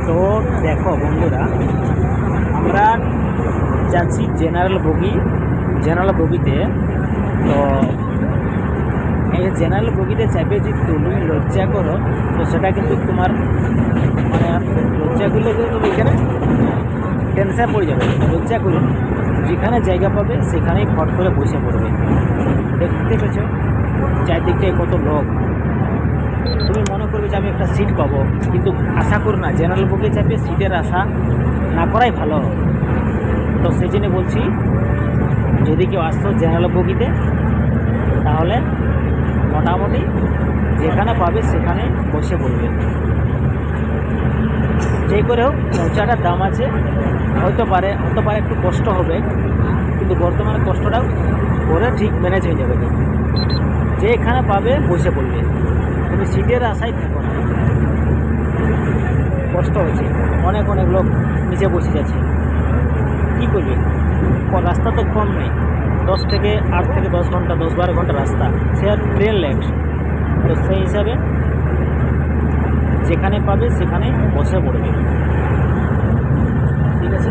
তো দেখো বন্ধুরা, আমরা যাচ্ছি জেনারেল বগিতে। তো এই জেনারেল বগিতে চাপে যদি তুমি লজ্জা করো, তো সেটা কিন্তু তোমার মানে লজ্জা করলে কিন্তু তুমি এখানে টেনশন পড়ে যাবে। লজ্জা করো, যেখানে জায়গা পাবে সেখানেই ফট করে বসে পড়বে। দেখতে পেয়েছো চারদিকটায় কত লোক। তুমি মনে করবে যে আমি একটা সিট পাবো, কিন্তু আশা করো না, জেনারেল বগি চাপে সিটের আশা না করাই ভালো। তো সেই জন্য বলছি, যদি কেউ আসতো জেনারেল বগিতে, তাহলে মোটামুটি যেখানে পাবে সেখানে বসে পড়বে। যেই করে হোক পৌঁছাটার দাম আছে, হতে পারে একটু কষ্ট হবে, কিন্তু বর্তমানে কষ্টটাও করে ঠিক ম্যানেজ হয়ে যাবে। যেখানে পাবে বসে পড়বে, তুমি সিটের আশায় থাকো না। কষ্ট হচ্ছে, অনেক লোক নিচে বসে যাচ্ছে, কী করবে? রাস্তা তো কম নেই, 8 থেকে 10 ঘন্টা, 10-12 ঘন্টা রাস্তা, সে আর ট্রেন লেট। তো সেই হিসাবে যেখানে পাবে সেখানে বসে পড়বে। ঠিক আছে।